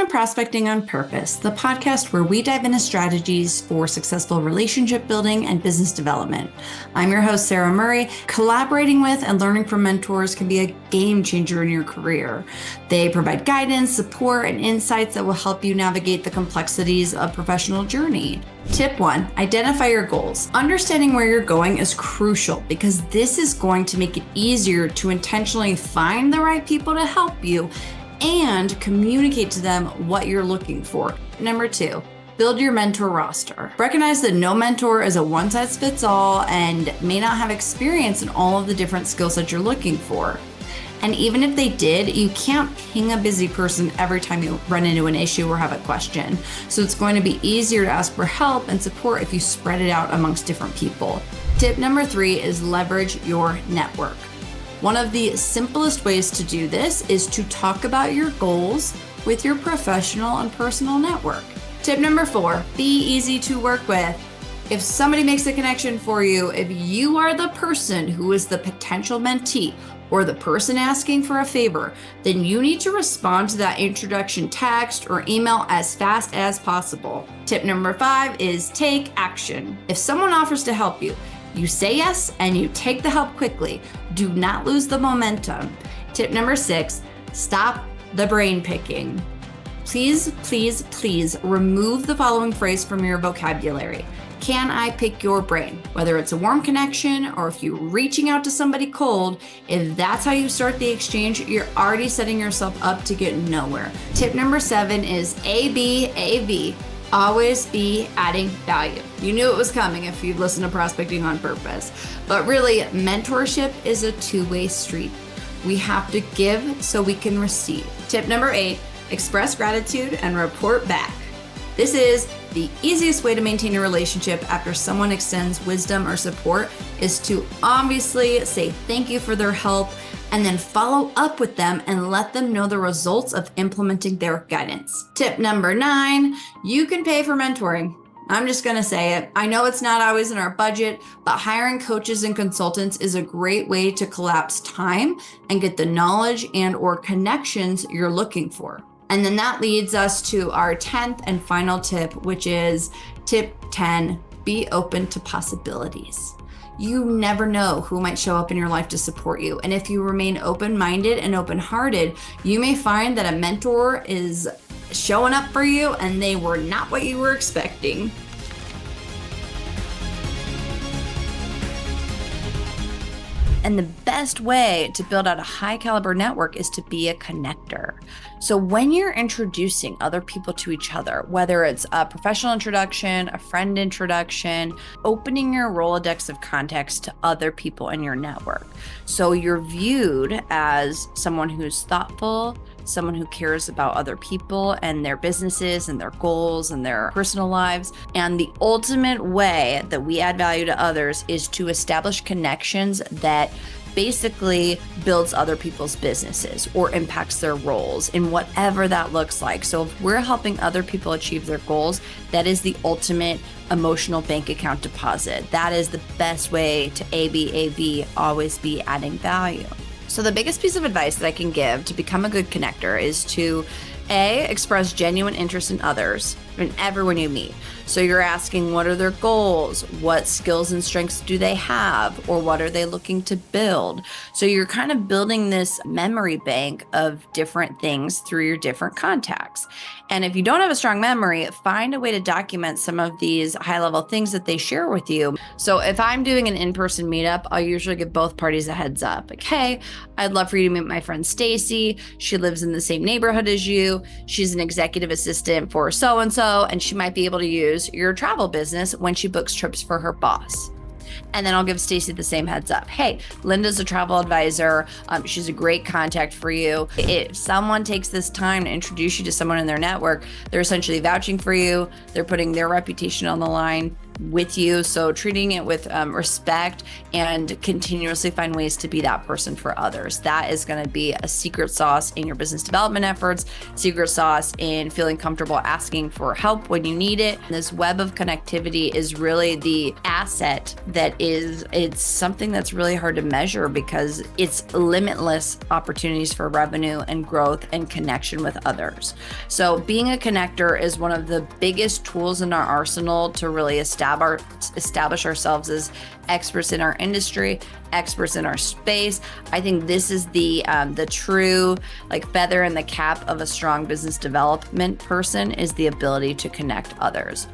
Prospecting on Purpose, the podcast where we dive into strategies for successful relationship building and business development. I'm your host, Sara Murray. Collaborating with and learning from mentors can be a game changer in your career. They provide guidance, support, and insights that will help you navigate the complexities of professional journey. Tip 1, identify your goals. Understanding where you're going is crucial because this is going to make it easier to intentionally find the right people to help you and communicate to them what you're looking for. Number 2, build your mentor roster. Recognize that no mentor is a one-size-fits-all and may not have experience in all of the different skills that you're looking for. And even if they did, you can't ping a busy person every time you run into an issue or have a question. So it's going to be easier to ask for help and support if you spread it out amongst different people. Tip number 3 is leverage your network. One of the simplest ways to do this is to talk about your goals with your professional and personal network. Tip number 4, be easy to work with. If somebody makes a connection for you, if you are the person who is the potential mentee or the person asking for a favor, then you need to respond to that introduction text or email as fast as possible. Tip number 5 is take action. If someone offers to help you, you say yes and you take the help quickly. Do not lose the momentum. Tip number 6, stop the brain picking. Please, please, please remove the following phrase from your vocabulary. Can I pick your brain? Whether it's a warm connection or if you're reaching out to somebody cold, if that's how you start the exchange, you're already setting yourself up to get nowhere. Tip number 7 is ABAV. Always be adding value. You knew it was coming if you've listened to Prospecting on Purpose. But really, mentorship is a two-way street. We have to give so we can receive. Tip number 8, express gratitude and report back. This is the easiest way to maintain a relationship after someone extends wisdom or support is to obviously say thank you for their help and then follow up with them and let them know the results of implementing their guidance. Tip number 9, you can pay for mentoring. I'm just gonna say it. I know it's not always in our budget, but hiring coaches and consultants is a great way to collapse time and get the knowledge and or connections you're looking for. And then that leads us to our 10th and final tip, which is tip 10, be open to possibilities. You never know who might show up in your life to support you. And if you remain open-minded and open-hearted, you may find that a mentor is showing up for you and they were not what you were expecting. And the best way to build out a high caliber network is to be a connector. So when you're introducing other people to each other, whether it's a professional introduction, a friend introduction, opening your Rolodex of contacts to other people in your network. So you're viewed as someone who's thoughtful, someone who cares about other people and their businesses and their goals and their personal lives. And the ultimate way that we add value to others is to establish connections that basically builds other people's businesses or impacts their roles in whatever that looks like. So if we're helping other people achieve their goals, that is the ultimate emotional bank account deposit. That is the best way to ABAV, always be adding value. So the biggest piece of advice that I can give to become a good connector is to express genuine interest in others and everyone you meet. So you're asking, what are their goals? What skills and strengths do they have? Or what are they looking to build? So you're kind of building this memory bank of different things through your different contacts. And if you don't have a strong memory, find a way to document some of these high-level things that they share with you. So if I'm doing an in-person meetup, I'll usually give both parties a heads up. Like, hey, I'd love for you to meet my friend Stacy. She lives in the same neighborhood as you. She's an executive assistant for so-and-so, and she might be able to use your travel business when she books trips for her boss. And then I'll give Stacy the same heads up. Hey, Linda's a travel advisor. She's a great contact for you. If someone takes this time to introduce you to someone in their network, they're essentially vouching for you. They're putting their reputation on the line. with you. So treating it with respect and continuously find ways to be that person for others. That is going to be a secret sauce in your business development efforts, secret sauce in feeling comfortable asking for help when you need it. And this web of connectivity is really the asset it's something that's really hard to measure because it's limitless opportunities for revenue and growth and connection with others. So being a connector is one of the biggest tools in our arsenal to really establish ourselves as experts in our industry, experts in our space. I think this is the true feather in the cap of a strong business development person is the ability to connect others.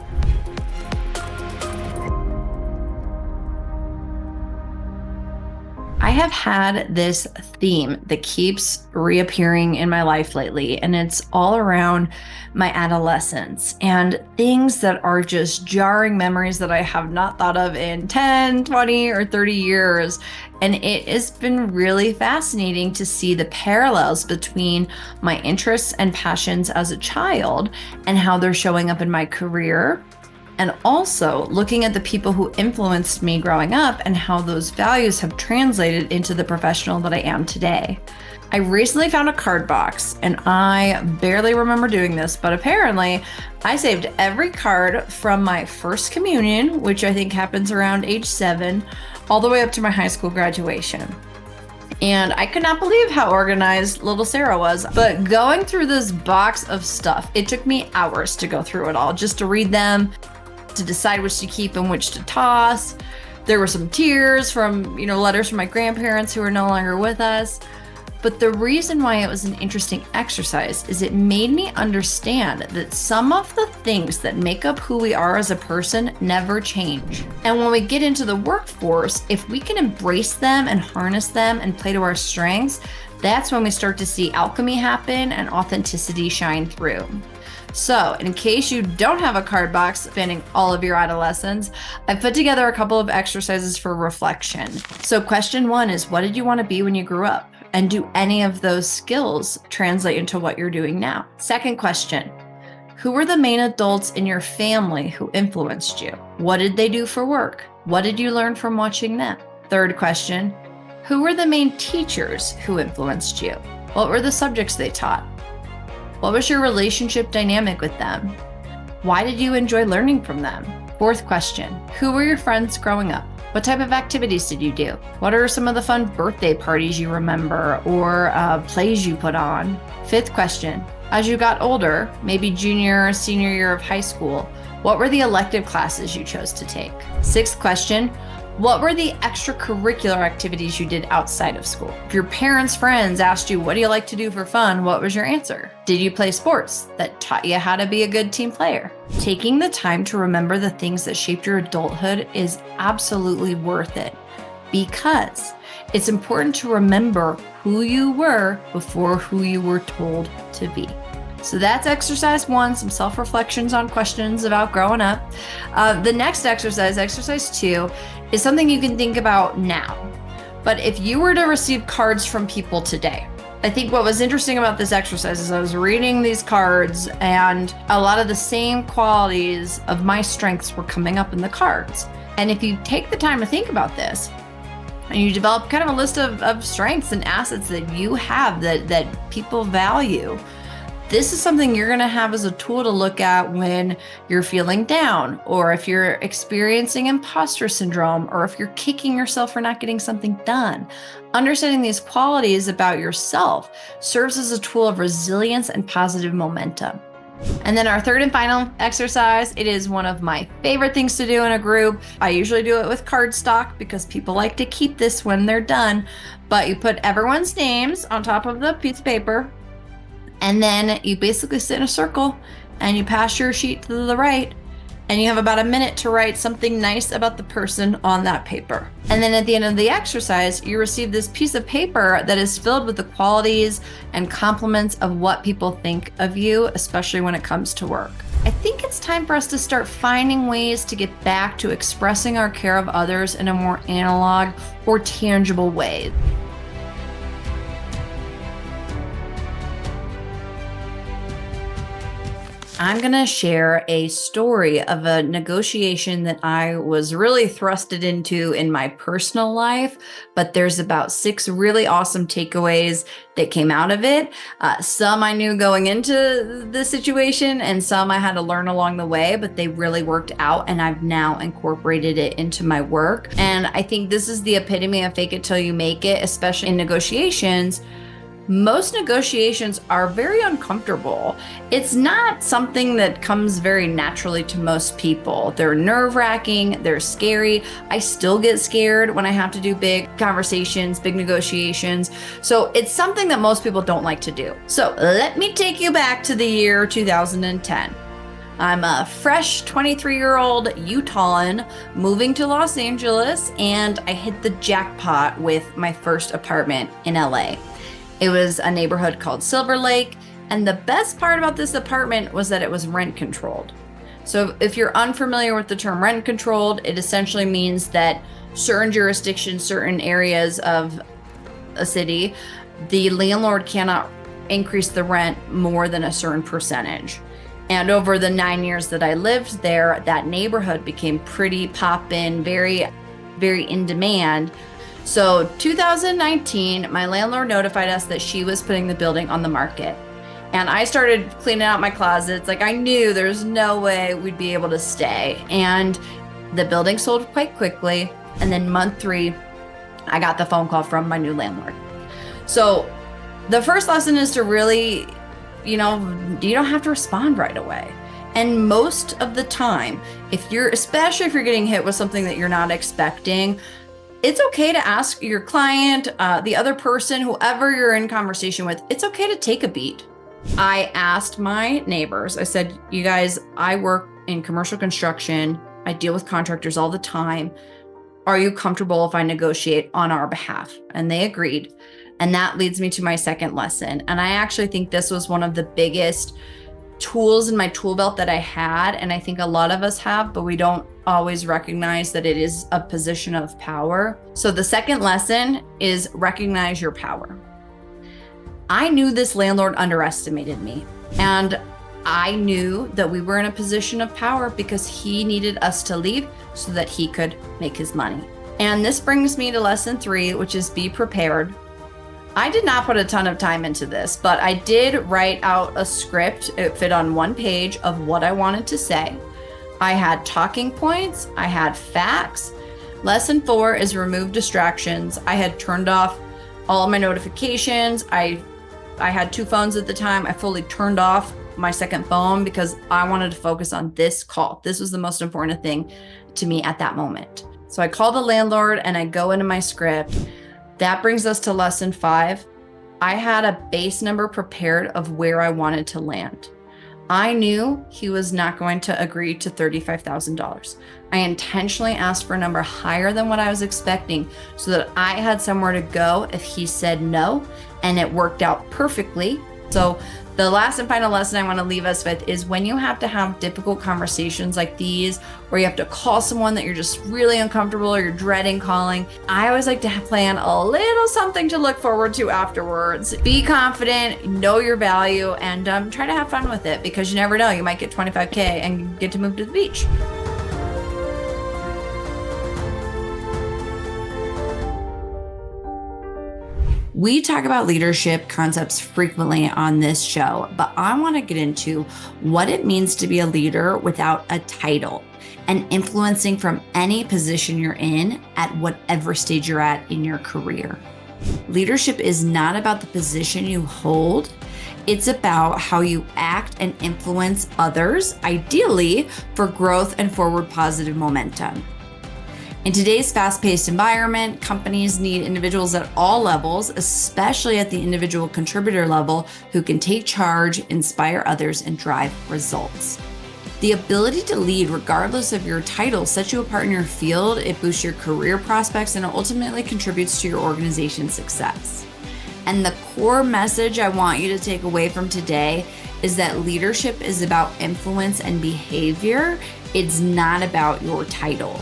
I have had this theme that keeps reappearing in my life lately, and it's all around my adolescence and things that are just jarring memories that I have not thought of in 10, 20, or 30 years. And it has been really fascinating to see the parallels between my interests and passions as a child and how they're showing up in my career. And also looking at the people who influenced me growing up and how those values have translated into the professional that I am today. I recently found a card box, and I barely remember doing this, but apparently I saved every card from my first communion, which I think happens around age 7, all the way up to my high school graduation. And I could not believe how organized little Sarah was. But going through this box of stuff, it took me hours to go through it all, just to read them, to decide which to keep and which to toss. There were some tears from, letters from my grandparents who are no longer with us. But the reason why it was an interesting exercise is it made me understand that some of the things that make up who we are as a person never change. And when we get into the workforce, if we can embrace them and harness them and play to our strengths, that's when we start to see alchemy happen and authenticity shine through. So in case you don't have a card box spanning all of your adolescence, I've put together a couple of exercises for reflection. So question 1 is, what did you want to be when you grew up? And do any of those skills translate into what you're doing now? Second question, who were the main adults in your family who influenced you? What did they do for work? What did you learn from watching them? Third question, who were the main teachers who influenced you? What were the subjects they taught? What was your relationship dynamic with them? Why did you enjoy learning from them? Fourth question, who were your friends growing up? What type of activities did you do? What are some of the fun birthday parties you remember or plays you put on? Fifth question, as you got older, maybe junior or senior year of high school, what were the elective classes you chose to take? Sixth question, what were the extracurricular activities you did outside of school? If your parents' friends asked you, what do you like to do for fun? What was your answer? Did you play sports that taught you how to be a good team player? Taking the time to remember the things that shaped your adulthood is absolutely worth it because it's important to remember who you were before who you were told to be. So that's exercise 1, some self-reflections on questions about growing up. The next exercise, exercise 2, is something you can think about now. But if you were to receive cards from people today, I think what was interesting about this exercise is I was reading these cards and a lot of the same qualities of my strengths were coming up in the cards. And if you take the time to think about this, and you develop kind of a list of strengths and assets that you have that people value, this is something you're going to have as a tool to look at when you're feeling down, or if you're experiencing imposter syndrome, or if you're kicking yourself for not getting something done. Understanding these qualities about yourself serves as a tool of resilience and positive momentum. And then our third and final exercise, it is one of my favorite things to do in a group. I usually do it with cardstock because people like to keep this when they're done, but you put everyone's names on top of the piece of paper. And then you basically sit in a circle and you pass your sheet to the right and you have about a minute to write something nice about the person on that paper. And then at the end of the exercise, you receive this piece of paper that is filled with the qualities and compliments of what people think of you, especially when it comes to work. I think it's time for us to start finding ways to get back to expressing our care of others in a more analog or tangible way. I'm going to share a story of a negotiation that I was really thrusted into in my personal life, but there's about 6 really awesome takeaways that came out of it. Some I knew going into the situation, and some I had to learn along the way, but they really worked out, and I've now incorporated it into my work. And I think this is the epitome of fake it till you make it, especially in negotiations. Most negotiations are very uncomfortable. It's not something that comes very naturally to most people. They're nerve-wracking, they're scary. I still get scared when I have to do big conversations, big negotiations. So it's something that most people don't like to do. So let me take you back to the year 2010. I'm a fresh 23-year-old Utahan moving to Los Angeles, and I hit the jackpot with my first apartment in LA. It was a neighborhood called Silver Lake, and the best part about this apartment was that it was rent controlled. So if you're unfamiliar with the term rent controlled, it essentially means that certain jurisdictions, certain areas of a city, the landlord cannot increase the rent more than a certain percentage. And over the 9 years that I lived there, that neighborhood became pretty poppin', very, very in demand. So 2019, my landlord notified us that she was putting the building on the market. And I started cleaning out my closets. Like, I knew there's no way we'd be able to stay. And the building sold quite quickly. And then month 3, I got the phone call from my new landlord. So the first lesson is to really, you don't have to respond right away. And most of the time, especially if you're getting hit with something that you're not expecting, it's okay to ask your client, the other person, whoever you're in conversation with, it's okay to take a beat. I asked my neighbors, I said, you guys, I work in commercial construction. I deal with contractors all the time. Are you comfortable if I negotiate on our behalf? And they agreed. And that leads me to my second lesson. And I actually think this was one of the biggest tools in my tool belt that I had. And I think a lot of us have, but we don't always recognize that it is a position of power. So the second lesson is recognize your power. I knew this landlord underestimated me, and I knew that we were in a position of power because he needed us to leave so that he could make his money. And this brings me to lesson 3, which is be prepared. I did not put a ton of time into this, but I did write out a script. It fit on 1 page of what I wanted to say. I had talking points. I had facts. Lesson 4 is remove distractions. I had turned off all of my notifications. I had 2 phones at the time. I fully turned off my second phone because I wanted to focus on this call. This was the most important thing to me at that moment. So I call the landlord and I go into my script. That brings us to lesson 5. I had a base number prepared of where I wanted to land. I knew he was not going to agree to $35,000. I intentionally asked for a number higher than what I was expecting so that I had somewhere to go if he said no, and it worked out perfectly. So the last and final lesson I want to leave us with is when you have to have difficult conversations like these, where you have to call someone that you're just really uncomfortable or you're dreading calling, I always like to plan a little something to look forward to afterwards. Be confident, know your value, and try to have fun with it, because you never know, you might get $25K and get to move to the beach. We talk about leadership concepts frequently on this show, but I want to get into what it means to be a leader without a title and influencing from any position you're in at whatever stage you're at in your career. Leadership is not about the position you hold. It's about how you act and influence others, ideally for growth and forward positive momentum. In today's fast-paced environment, companies need individuals at all levels, especially at the individual contributor level, who can take charge, inspire others, and drive results. The ability to lead, regardless of your title, sets you apart in your field, it boosts your career prospects, and it ultimately contributes to your organization's success. And the core message I want you to take away from today is that leadership is about influence and behavior. It's not about your title.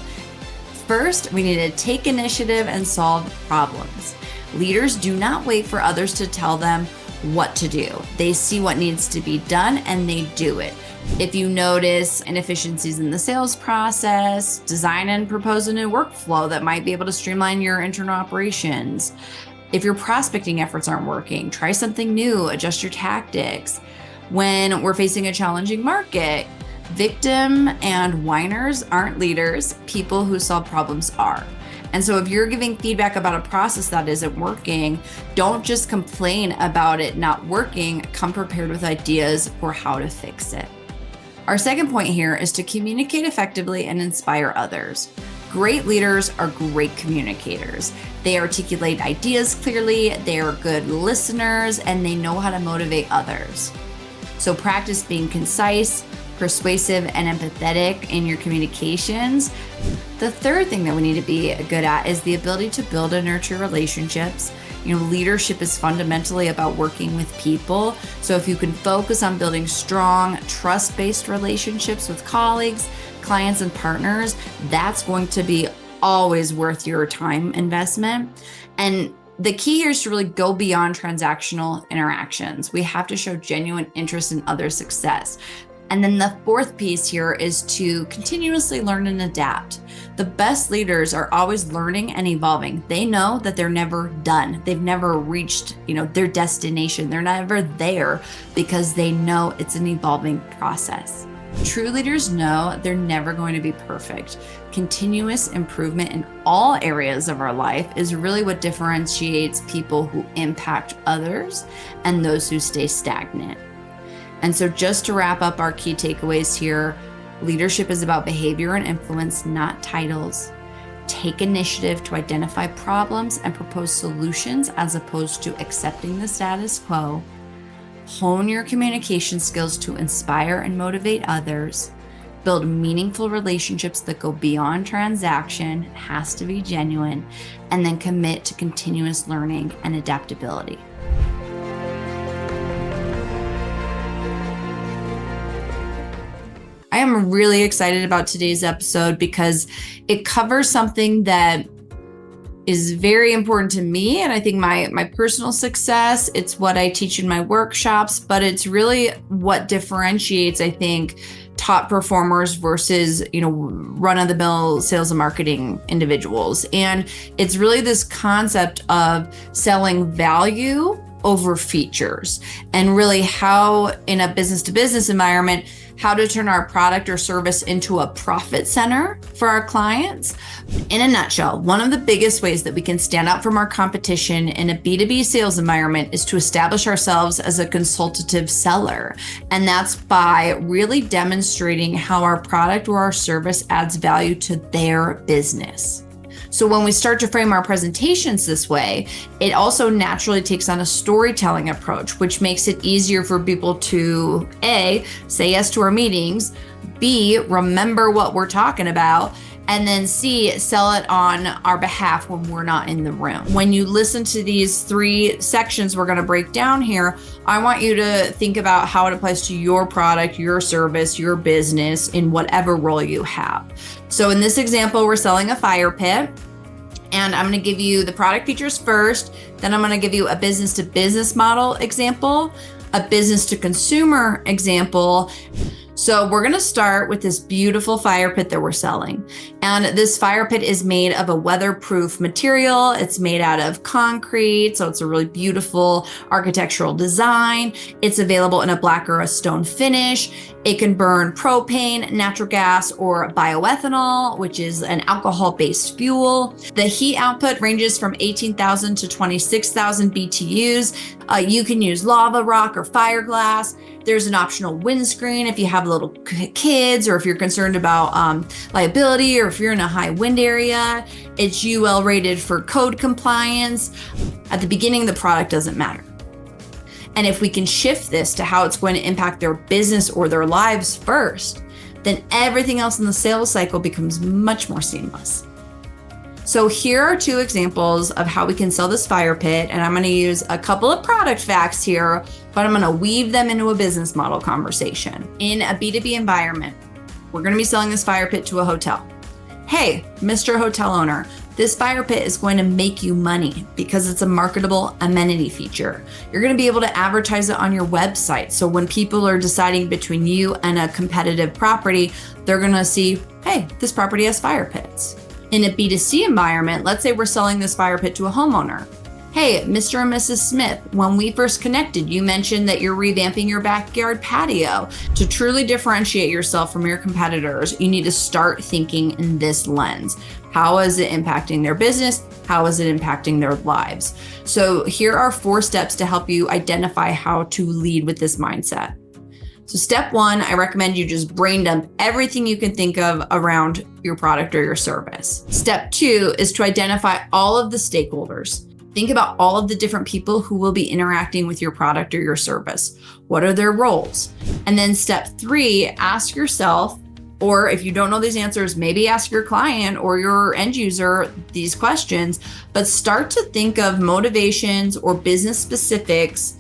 First, we need to take initiative and solve problems. Leaders do not wait for others to tell them what to do. They see what needs to be done and they do it. If you notice inefficiencies in the sales process, design and propose a new workflow that might be able to streamline your internal operations. If your prospecting efforts aren't working, try something new, adjust your tactics. When we're facing a challenging market, victim and whiners aren't leaders, people who solve problems are. And so if you're giving feedback about a process that isn't working, don't just complain about it not working, come prepared with ideas for how to fix it. Our second point here is to communicate effectively and inspire others. Great leaders are great communicators. They articulate ideas clearly, they are good listeners, and they know how to motivate others. So practice being concise, persuasive, and empathetic in your communications. The third thing that we need to be good at is the ability to build and nurture relationships. Leadership is fundamentally about working with people. So if you can focus on building strong, trust-based relationships with colleagues, clients, and partners, that's going to be always worth your time investment. And the key here is to really go beyond transactional interactions. We have to show genuine interest in others' success. And then the fourth piece here is to continuously learn and adapt. The best leaders are always learning and evolving. They know that they're never done. They've never reached, their destination. They're never there because they know it's an evolving process. True leaders know they're never going to be perfect. Continuous improvement in all areas of our life is really what differentiates people who impact others and those who stay stagnant. And so just to wrap up our key takeaways here, leadership is about behavior and influence, not titles. Take initiative to identify problems and propose solutions as opposed to accepting the status quo. Hone your communication skills to inspire and motivate others. Build meaningful relationships that go beyond transaction, it has to be genuine, and then commit to continuous learning and adaptability. I am really excited about today's episode because it covers something that is very important to me. And I think my personal success, it's what I teach in my workshops, but it's really what differentiates, I think, top performers versus, run-of-the-mill sales and marketing individuals. And it's really this concept of selling value over features, and really how in a business-to-business environment, how to turn our product or service into a profit center for our clients. In a nutshell, one of the biggest ways that we can stand out from our competition in a B2B sales environment is to establish ourselves as a consultative seller. And that's by really demonstrating how our product or our service adds value to their business. So when we start to frame our presentations this way, it also naturally takes on a storytelling approach, which makes it easier for people to A, say yes to our meetings, B, remember what we're talking about, and then C, sell it on our behalf when we're not in the room. When you listen to these three sections we're going to break down here, I want you to think about how it applies to your product, your service, your business in whatever role you have. So in this example, we're selling a fire pit. And I'm going to give you the product features first. Then I'm going to give you a business to business model example, a business to consumer example. So we're going to start with this beautiful fire pit that we're selling. And this fire pit is made of a weatherproof material. It's made out of concrete. So it's a really beautiful architectural design. It's available in a black or a stone finish. It can burn propane, natural gas, or bioethanol, which is an alcohol-based fuel. The heat output ranges from 18,000 to 26,000 BTUs. You can use lava rock or fiberglass. There's an optional windscreen if you have little kids or if you're concerned about liability or if you're in a high wind area. It's UL rated for code compliance. At the beginning, the product doesn't matter. And if we can shift this to how it's going to impact their business or their lives first, then everything else in the sales cycle becomes much more seamless. So here are two examples of how we can sell this fire pit. And I'm going to use a couple of product facts here, but I'm going to weave them into a business model conversation. In a B2B environment, we're going to be selling this fire pit to a hotel. Hey, Mr. Hotel owner, This fire pit is going to make you money because it's a marketable amenity feature. You're going to be able to advertise it on your website. So when people are deciding between you and a competitive property, they're going to see, hey, this property has fire pits. In a B2C environment, let's say we're selling this fire pit to a homeowner. Hey, Mr. and Mrs. Smith, when we first connected, you mentioned that you're revamping your backyard patio. To truly differentiate yourself from your competitors, you need to start thinking in this lens. How is it impacting their business? How is it impacting their lives? So here are 4 steps to help you identify how to lead with this mindset. So step 1, I recommend you just brain dump everything you can think of around your product or your service. Step 2 is to identify all of the stakeholders. Think about all of the different people who will be interacting with your product or your service. What are their roles? And then step 3, ask yourself, or if you don't know these answers, maybe ask your client or your end user these questions, but start to think of motivations or business specifics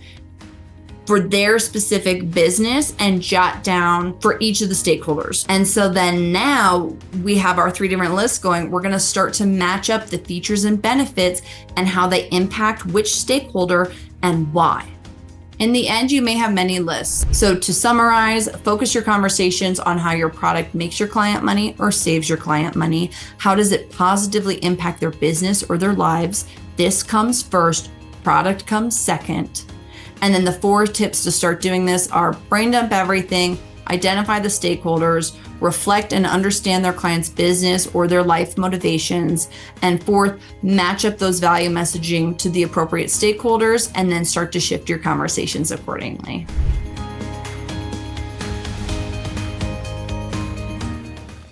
for their specific business and jot down for each of the stakeholders. And so then now we have our 3 different lists going. We're going to start to match up the features and benefits and how they impact which stakeholder and why. In the end, you may have many lists. So to summarize, focus your conversations on how your product makes your client money or saves your client money. How does it positively impact their business or their lives? This comes first, product comes second. And then the 4 tips to start doing this are brain dump everything, identify the stakeholders, reflect and understand their client's business or their life motivations, and 4th, match up those value messaging to the appropriate stakeholders, and then start to shift your conversations accordingly.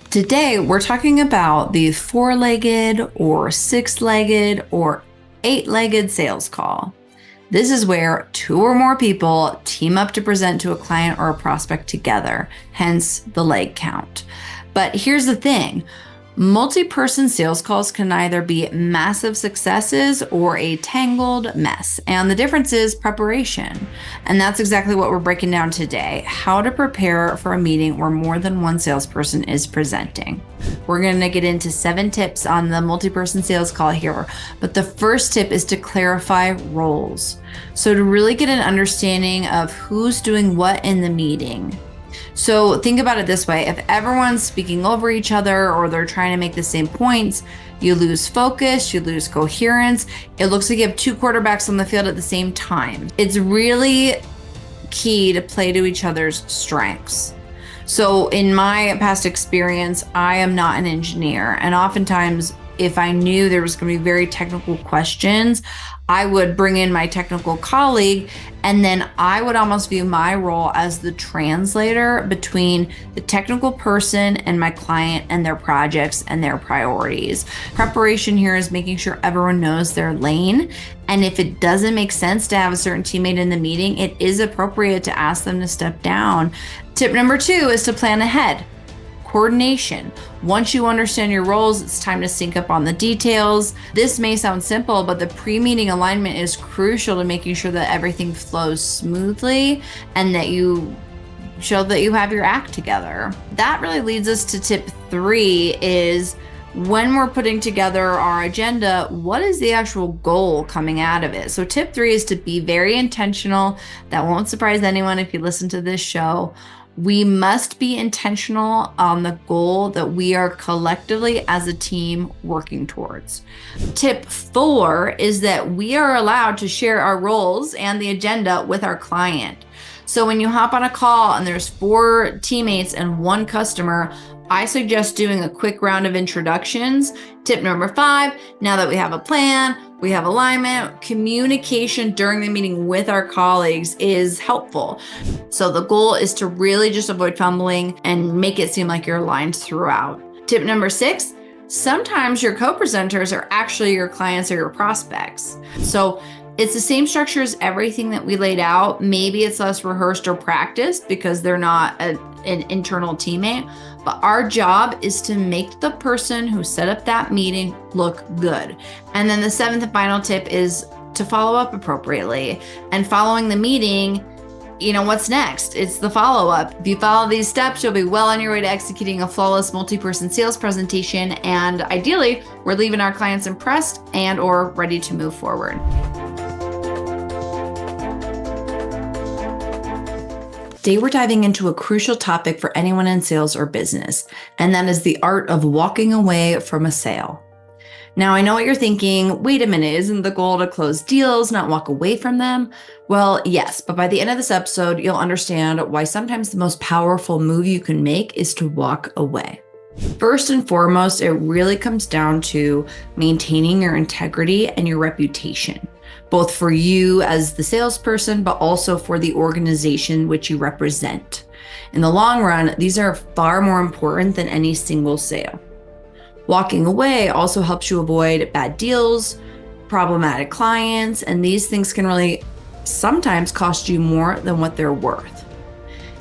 Today, we're talking about the 4-legged or 6-legged or 8-legged sales call. This is where 2 or more people team up to present to a client or a prospect together, hence the leg count. But here's the thing. Multi-person sales calls can either be massive successes or a tangled mess. And the difference is preparation. And that's exactly what we're breaking down today, how to prepare for a meeting where more than one salesperson is presenting. We're going to get into 7 tips on the multi-person sales call here. But the first tip is to clarify roles. So to really get an understanding of who's doing what in the meeting. So think about it this way. If everyone's speaking over each other or they're trying to make the same points, you lose focus, you lose coherence. It looks like you have 2 quarterbacks on the field at the same time. It's really key to play to each other's strengths. So in my past experience, I am not an engineer. And oftentimes, if I knew there was going to be very technical questions, I would bring in my technical colleague, and then I would almost view my role as the translator between the technical person and my client and their projects and their priorities. Preparation here is making sure everyone knows their lane. And if it doesn't make sense to have a certain teammate in the meeting, it is appropriate to ask them to step down. Tip number 2 is to plan ahead. Coordination. Once you understand your roles, it's time to sync up on the details. This may sound simple, but the pre-meeting alignment is crucial to making sure that everything flows smoothly and that you show that you have your act together. That really leads us to tip 3 is when we're putting together our agenda, what is the actual goal coming out of it? So tip 3 is to be very intentional. That won't surprise anyone if you listen to this show. We must be intentional on the goal that we are collectively as a team working towards. Tip 4 is that we are allowed to share our roles and the agenda with our client. So when you hop on a call and there's 4 teammates and 1 customer, I suggest doing a quick round of introductions. Tip number 5, now that we have a plan, we have alignment, communication during the meeting with our colleagues is helpful. So the goal is to really just avoid fumbling and make it seem like you're aligned throughout. Tip number 6, sometimes your co-presenters are actually your clients or your prospects. So it's the same structure as everything that we laid out. Maybe it's less rehearsed or practiced because they're not an internal teammate, but our job is to make the person who set up that meeting look good. And then the 7th and final tip is to follow up appropriately. And following the meeting, what's next? It's the follow-up. If you follow these steps, you'll be well on your way to executing a flawless multi-person sales presentation. And ideally, we're leaving our clients impressed and or ready to move forward. Today, we're diving into a crucial topic for anyone in sales or business, and that is the art of walking away from a sale. Now, I know what you're thinking. Wait a minute, isn't the goal to close deals, not walk away from them? Well, yes, but by the end of this episode, you'll understand why sometimes the most powerful move you can make is to walk away. First and foremost, it really comes down to maintaining your integrity and your reputation, both for you as the salesperson, but also for the organization which you represent. In the long run, these are far more important than any single sale. Walking away also helps you avoid bad deals, problematic clients, and these things can really sometimes cost you more than what they're worth.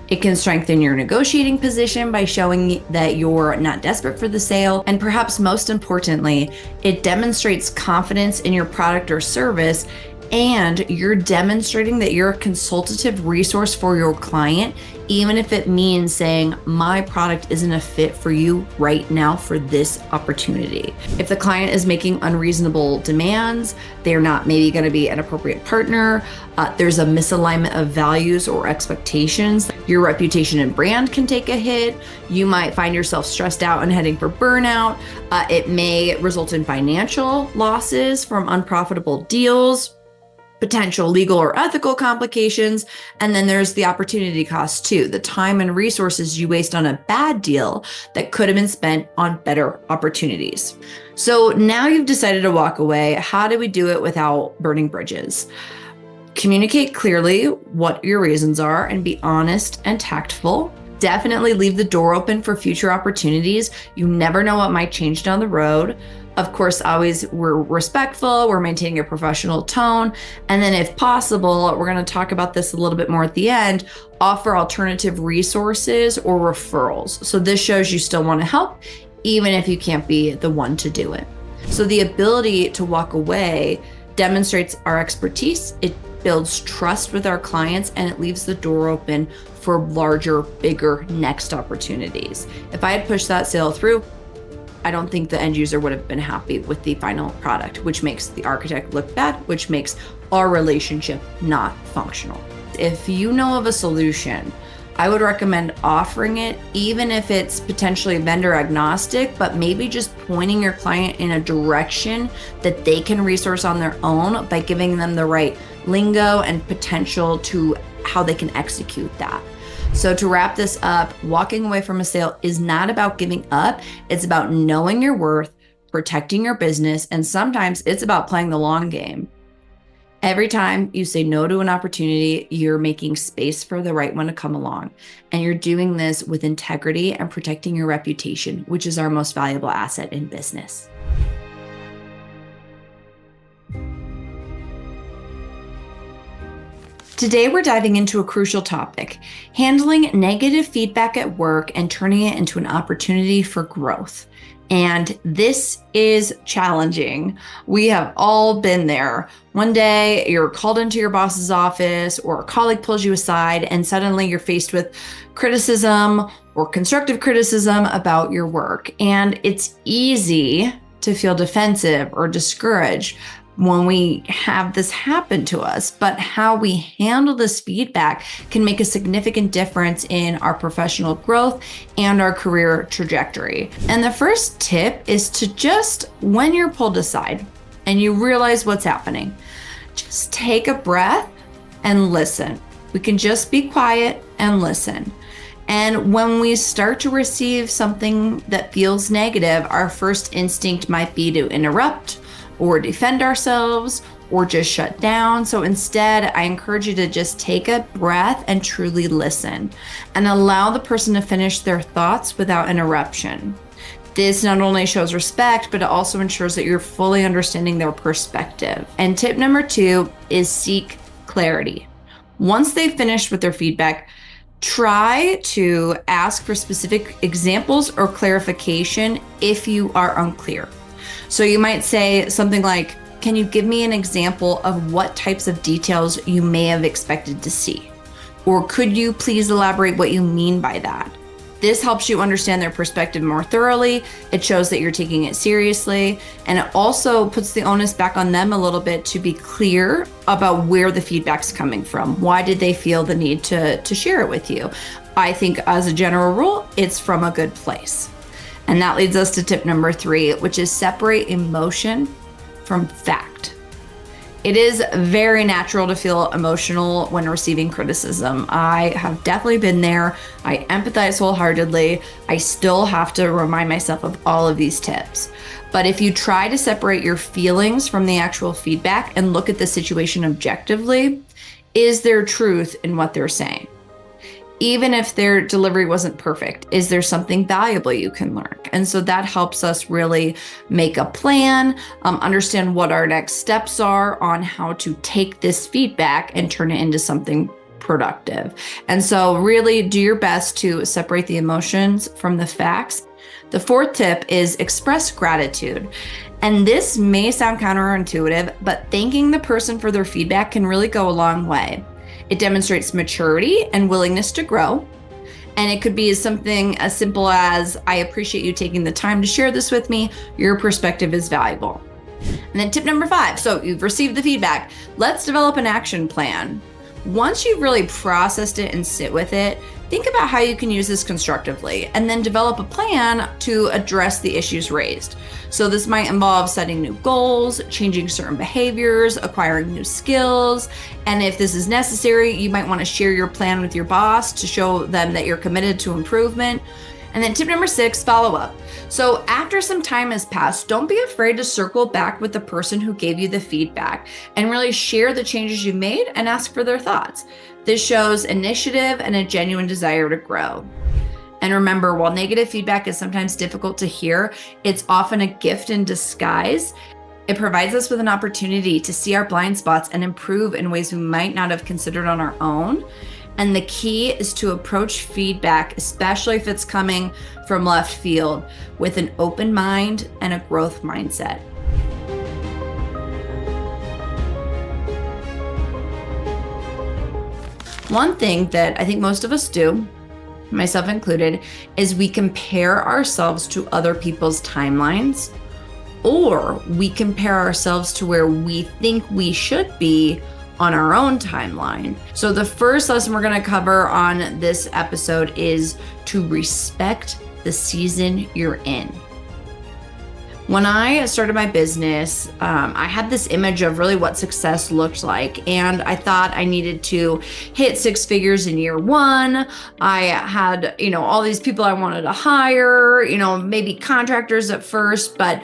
It can strengthen your negotiating position by showing that you're not desperate for the sale. And perhaps most importantly, it demonstrates confidence in your product or service, and you're demonstrating that you're a consultative resource for your client, even if it means saying, my product isn't a fit for you right now for this opportunity. If the client is making unreasonable demands, they're not maybe going to be an appropriate partner, there's a misalignment of values or expectations, your reputation and brand can take a hit, you might find yourself stressed out and heading for burnout, it may result in financial losses from unprofitable deals, potential legal or ethical complications, and then there's the opportunity cost too, the time and resources you waste on a bad deal that could have been spent on better opportunities. So now you've decided to walk away. How do we do it without burning bridges? Communicate clearly what your reasons are and be honest and tactful. Definitely leave the door open for future opportunities. You never know what might change down the road. Of course, always we're respectful, we're maintaining a professional tone. And then if possible, we're going to talk about this a little bit more at the end, offer alternative resources or referrals. So this shows you still want to help, even if you can't be the one to do it. So the ability to walk away demonstrates our expertise. It builds trust with our clients, and it leaves the door open for larger, bigger next opportunities. If I had pushed that sale through, I don't think the end user would have been happy with the final product, which makes the architect look bad, which makes our relationship not functional. If you know of a solution, I would recommend offering it, even if it's potentially vendor agnostic, but maybe just pointing your client in a direction that they can resource on their own by giving them the right lingo and potential to how they can execute that. So to wrap this up, walking away from a sale is not about giving up. It's about knowing your worth, protecting your business, and sometimes it's about playing the long game. Every time you say no to an opportunity, you're making space for the right one to come along. And you're doing this with integrity and protecting your reputation, which is our most valuable asset in business. Today, we're diving into a crucial topic, handling negative feedback at work and turning it into an opportunity for growth. And this is challenging. We have all been there. One day you're called into your boss's office or a colleague pulls you aside and suddenly you're faced with criticism or constructive criticism about your work. And it's easy to feel defensive or discouraged when we have this happen to us, but how we handle this feedback can make a significant difference in our professional growth and our career trajectory. And the first tip is to just, when you're pulled aside and you realize what's happening, just take a breath and listen. We can just be quiet and listen. And when we start to receive something that feels negative, our first instinct might be to interrupt or defend ourselves, or just shut down. So instead, I encourage you to just take a breath and truly listen and allow the person to finish their thoughts without interruption. This not only shows respect, but it also ensures that you're fully understanding their perspective. And tip number 2 is seek clarity. Once they've finished with their feedback, try to ask for specific examples or clarification if you are unclear. So you might say something like, can you give me an example of what types of details you may have expected to see? Or could you please elaborate what you mean by that? This helps you understand their perspective more thoroughly. It shows that you're taking it seriously. And it also puts the onus back on them a little bit to be clear about where the feedback's coming from. Why did they feel the need to share it with you? I think as a general rule, it's from a good place. And that leads us to tip number 3, which is separate emotion from fact. It is very natural to feel emotional when receiving criticism. I have definitely been there. I empathize wholeheartedly. I still have to remind myself of all of these tips. But if you try to separate your feelings from the actual feedback and look at the situation objectively, is there truth in what they're saying? Even if their delivery wasn't perfect, is there something valuable you can learn? And so that helps us really make a plan, understand what our next steps are on how to take this feedback and turn it into something productive. And so really do your best to separate the emotions from the facts. The 4th tip is express gratitude. And this may sound counterintuitive, but thanking the person for their feedback can really go a long way. It demonstrates maturity and willingness to grow. And it could be something as simple as, I appreciate you taking the time to share this with me. Your perspective is valuable. And then tip number 5, so you've received the feedback. Let's develop an action plan. Once you've really processed it and sit with it, think about how you can use this constructively and then develop a plan to address the issues raised. So this might involve setting new goals, changing certain behaviors, acquiring new skills. And if this is necessary, you might want to share your plan with your boss to show them that you're committed to improvement. And then tip number 6, follow up. So after some time has passed, don't be afraid to circle back with the person who gave you the feedback and really share the changes you made and ask for their thoughts. This shows initiative and a genuine desire to grow. And remember, while negative feedback is sometimes difficult to hear, it's often a gift in disguise. It provides us with an opportunity to see our blind spots and improve in ways we might not have considered on our own. And the key is to approach feedback, especially if it's coming from left field, with an open mind and a growth mindset. One thing that I think most of us do, myself included, is we compare ourselves to other people's timelines, or we compare ourselves to where we think we should be on our own timeline. So the first lesson we're going to cover on this episode is to respect the season you're in. When I started my business, I had this image of really what success looked like. And I thought I needed to hit 6 figures in year 1. I had, all these people I wanted to hire, maybe contractors at first, but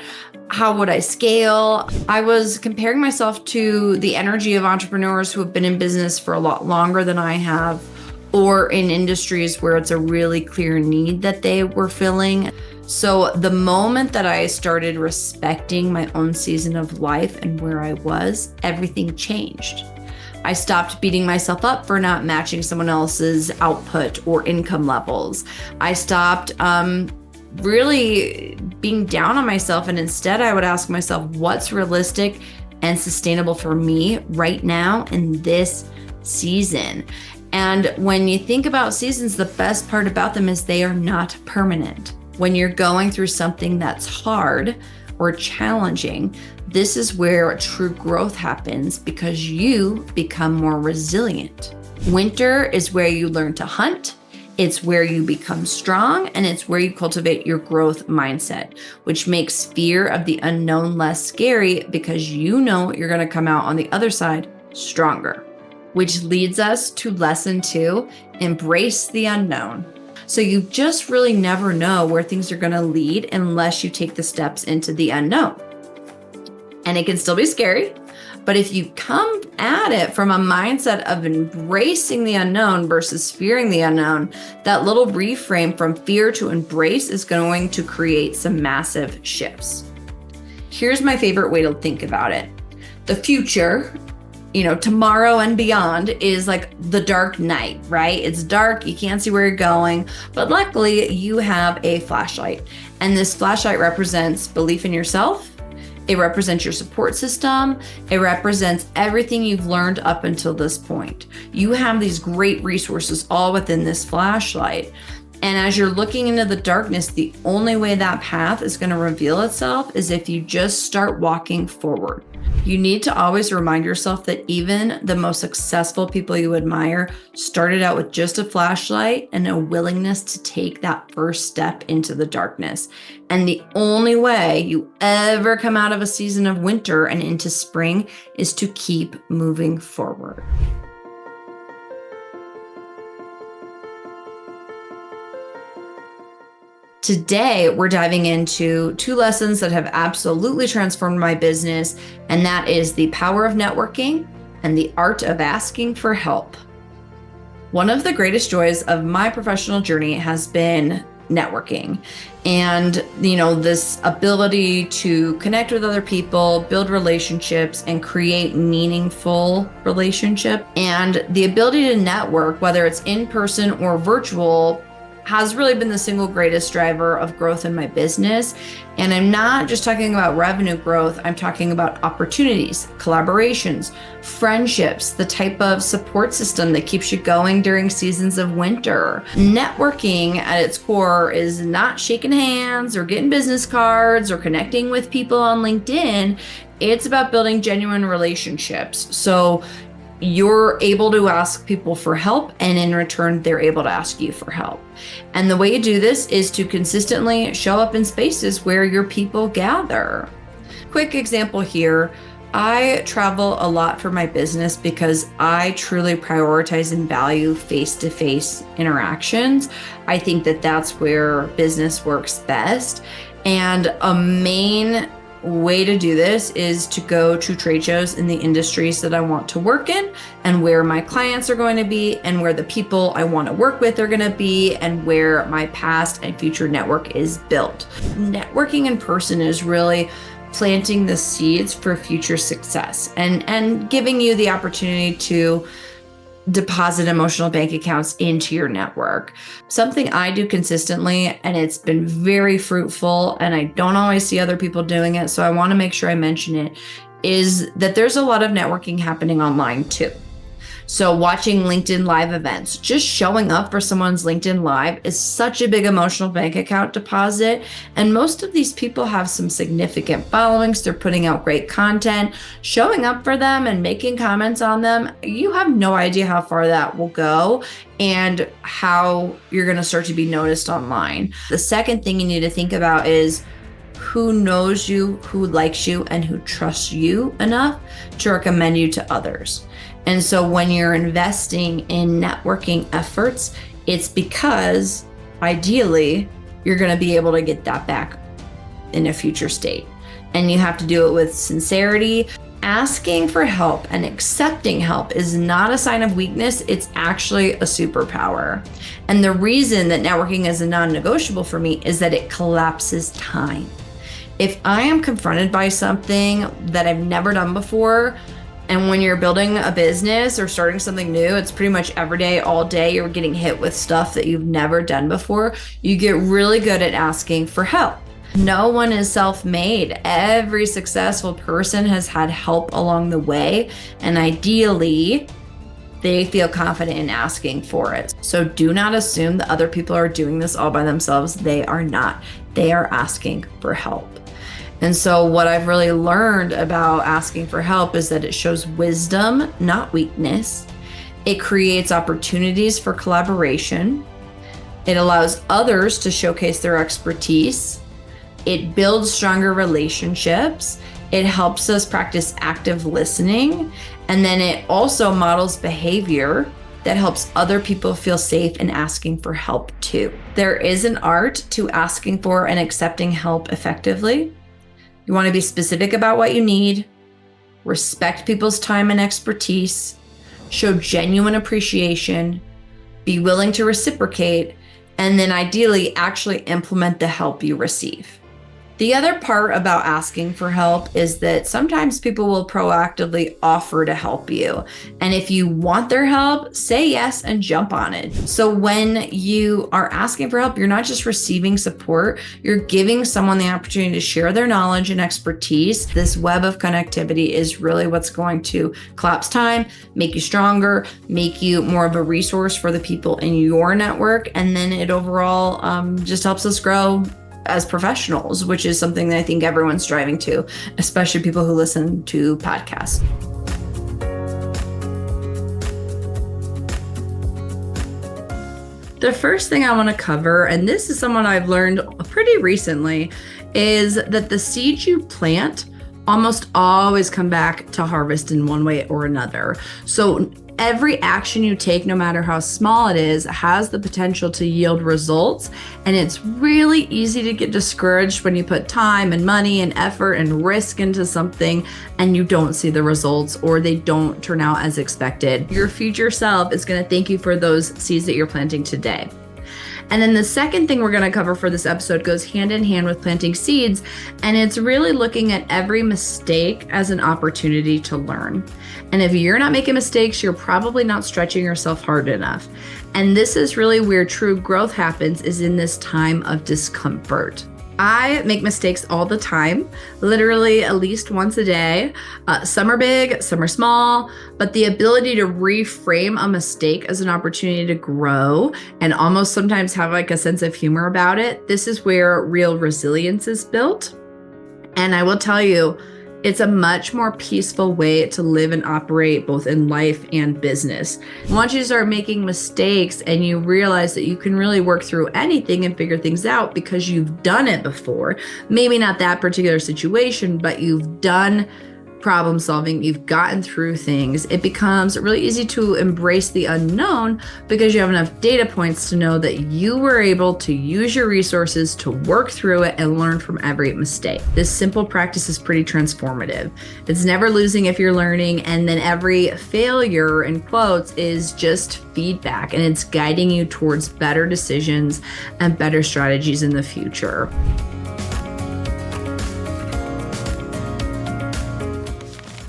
how would I scale? I was comparing myself to the energy of entrepreneurs who have been in business for a lot longer than I have, or in industries where it's a really clear need that they were filling. So the moment that I started respecting my own season of life and where I was, everything changed. I stopped beating myself up for not matching someone else's output or income levels. I stopped really being down on myself, and instead I would ask myself, what's realistic and sustainable for me right now in this season? And when you think about seasons, the best part about them is they are not permanent. When you're going through something that's hard or challenging, this is where true growth happens because you become more resilient. Winter is where you learn to hunt. It's where you become strong, and it's where you cultivate your growth mindset, which makes fear of the unknown less scary because you know you're going to come out on the other side stronger, which leads us to lesson 2, embrace the unknown. So you just really never know where things are going to lead unless you take the steps into the unknown. And it can still be scary. But if you come at it from a mindset of embracing the unknown versus fearing the unknown, that little reframe from fear to embrace is going to create some massive shifts. Here's my favorite way to think about it. The future, tomorrow and beyond, is like the dark night, right? It's dark, you can't see where you're going, but luckily you have a flashlight. And this flashlight represents belief in yourself It represents your support system. It represents everything you've learned up until this point. You have these great resources all within this flashlight. And as you're looking into the darkness, the only way that path is going to reveal itself is if you just start walking forward. You need to always remind yourself that even the most successful people you admire started out with just a flashlight and a willingness to take that first step into the darkness. And the only way you ever come out of a season of winter and into spring is to keep moving forward. Today, we're diving into 2 lessons that have absolutely transformed my business, and that is the power of networking and the art of asking for help. One of the greatest joys of my professional journey has been networking and, this ability to connect with other people, build relationships, and create meaningful relationship. And the ability to network, whether it's in person or virtual, has really been the single greatest driver of growth in my business. And I'm not just talking about revenue growth, I'm talking about opportunities, collaborations, friendships, the type of support system that keeps you going during seasons of winter. Networking at its core is not shaking hands or getting business cards or connecting with people on LinkedIn. It's about building genuine relationships. So you're able to ask people for help, and in return, they're able to ask you for help. And the way you do this is to consistently show up in spaces where your people gather. Quick example here. I travel a lot for my business because I truly prioritize and value face-to-face interactions. I think that that's where business works best. And a main way to do this is to go to trade shows in the industries that I want to work in and where my clients are going to be and where the people I want to work with are going to be and where my past and future network is built. Networking in person is really planting the seeds for future success and giving you the opportunity to deposit emotional bank accounts into your network. Something I do consistently, and it's been very fruitful, and I don't always see other people doing it, so I want to make sure I mention it, is that there's a lot of networking happening online too. So watching LinkedIn Live events, just showing up for someone's LinkedIn Live is such a big emotional bank account deposit. And most of these people have some significant followings. They're putting out great content. Showing up for them and making comments on them, you have no idea how far that will go and how you're going to start to be noticed online. The second thing you need to think about is who knows you, who likes you, and who trusts you enough to recommend you to others. And so when you're investing in networking efforts, it's because ideally you're going to be able to get that back in a future state. And you have to do it with sincerity. Asking for help and accepting help is not a sign of weakness. It's actually a superpower. And the reason that networking is a non-negotiable for me is that it collapses time. If I am confronted by something that I've never done before, and when you're building a business or starting something new, it's pretty much every day, all day, you're getting hit with stuff that you've never done before. You get really good at asking for help. No one is self-made. Every successful person has had help along the way, and ideally, they feel confident in asking for it. So do not assume that other people are doing this all by themselves. They are not. They are asking for help. And so what I've really learned about asking for help is that it shows wisdom, not weakness. It creates opportunities for collaboration. It allows others to showcase their expertise. It builds stronger relationships. It helps us practice active listening. And then it also models behavior that helps other people feel safe in asking for help too. There is an art to asking for and accepting help effectively. You want to be specific about what you need, respect people's time and expertise, show genuine appreciation, be willing to reciprocate, and then ideally actually implement the help you receive. The other part about asking for help is that sometimes people will proactively offer to help you. And if you want their help, say yes and jump on it. So when you are asking for help, you're not just receiving support, you're giving someone the opportunity to share their knowledge and expertise. This web of connectivity is really what's going to collapse time, make you stronger, make you more of a resource for the people in your network. And then it overall just helps us grow as professionals, which is something that I think everyone's striving to, especially people who listen to podcasts. The first thing I want to cover, and this is someone I've learned pretty recently, is that the seeds you plant almost always come back to harvest in one way or another. So every action you take, no matter how small it is, has the potential to yield results. And it's really easy to get discouraged when you put time and money and effort and risk into something and you don't see the results or they don't turn out as expected. Your future self is going to thank you for those seeds that you're planting today. And then the second thing we're going to cover for this episode goes hand in hand with planting seeds. And it's really looking at every mistake as an opportunity to learn. And if you're not making mistakes, you're probably not stretching yourself hard enough. And this is really where true growth happens, is in this time of discomfort. I make mistakes all the time, literally at least once a day. Some are big, some are small, but the ability to reframe a mistake as an opportunity to grow and almost sometimes have like a sense of humor about it, this is where real resilience is built. And I will tell you, it's a much more peaceful way to live and operate both in life and business. Once you start making mistakes and you realize that you can really work through anything and figure things out because you've done it before, maybe not that particular situation, but you've done problem solving, you've gotten through things, it becomes really easy to embrace the unknown because you have enough data points to know that you were able to use your resources to work through it and learn from every mistake. This simple practice is pretty transformative. It's never losing if you're learning, and then every failure, in quotes, is just feedback, and it's guiding you towards better decisions and better strategies in the future.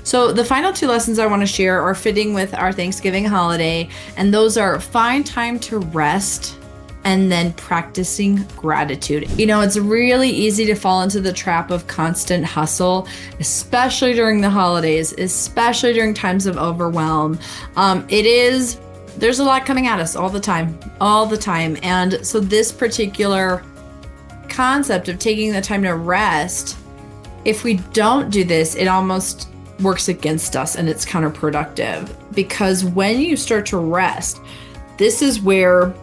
So the final two lessons I want to share are fitting with our Thanksgiving holiday, and those are find time to rest and then practicing gratitude. You know, it's really easy to fall into the trap of constant hustle, especially during the holidays, especially during times of overwhelm. There's a lot coming at us all the time. And so this particular concept of taking the time to rest, if we don't do this, it almost works against us and it's counterproductive, because when you start to rest, this is where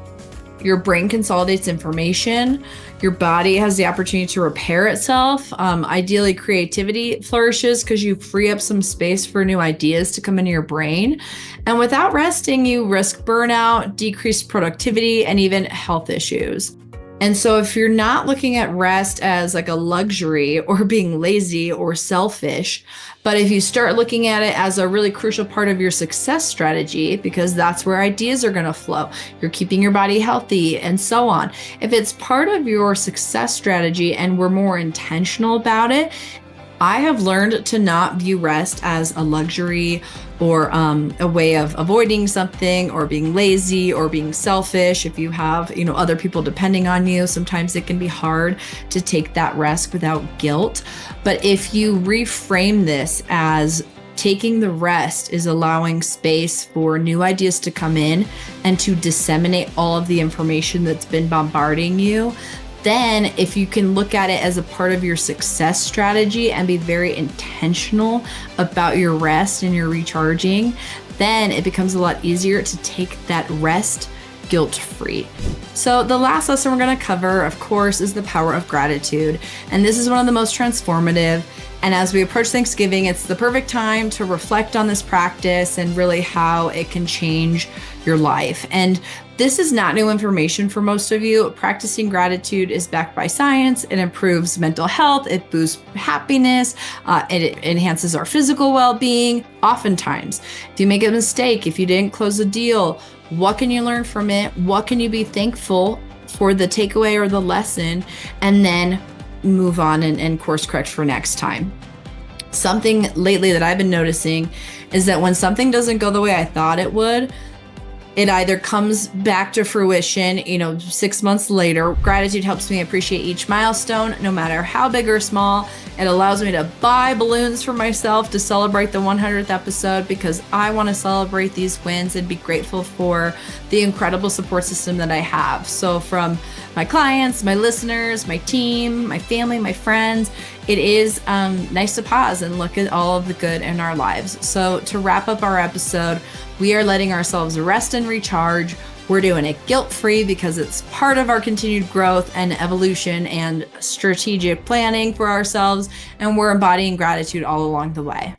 your brain consolidates information, your body has the opportunity to repair itself. Ideally, creativity flourishes because you free up some space for new ideas to come into your brain. And without resting, you risk burnout, decreased productivity, and even health issues. And so if you're not looking at rest as like a luxury or being lazy or selfish, but if you start looking at it as a really crucial part of your success strategy, because that's where ideas are going to flow, you're keeping your body healthy and so on. If it's part of your success strategy and we're more intentional about it, I have learned to not view rest as a luxury or a way of avoiding something or being lazy or being selfish. If you have, other people depending on you, sometimes it can be hard to take that rest without guilt. But if you reframe this as taking the rest is allowing space for new ideas to come in and to disseminate all of the information that's been bombarding you, then if you can look at it as a part of your success strategy and be very intentional about your rest and your recharging, then it becomes a lot easier to take that rest guilt-free. So the last lesson we're going to cover, of course, is the power of gratitude. And this is one of the most transformative. And as we approach Thanksgiving, it's the perfect time to reflect on this practice and really how it can change your life. And this is not new information for most of you. Practicing gratitude is backed by science. It improves mental health. It boosts happiness. It enhances our physical well-being. Oftentimes, if you make a mistake, if you didn't close a deal, what can you learn from it? What can you be thankful for, the takeaway or the lesson? And then move on and course correct for next time. Something lately that I've been noticing is that when something doesn't go the way I thought it would, it either comes back to fruition, 6 months later. Gratitude helps me appreciate each milestone, no matter how big or small. It allows me to buy balloons for myself to celebrate the 100th episode, because I want to celebrate these wins and be grateful for the incredible support system that I have. So from my clients, my listeners, my team, my family, my friends, it is nice to pause and look at all of the good in our lives. So to wrap up our episode, we are letting ourselves rest and recharge. We're doing it guilt-free because it's part of our continued growth and evolution and strategic planning for ourselves, and we're embodying gratitude all along the way.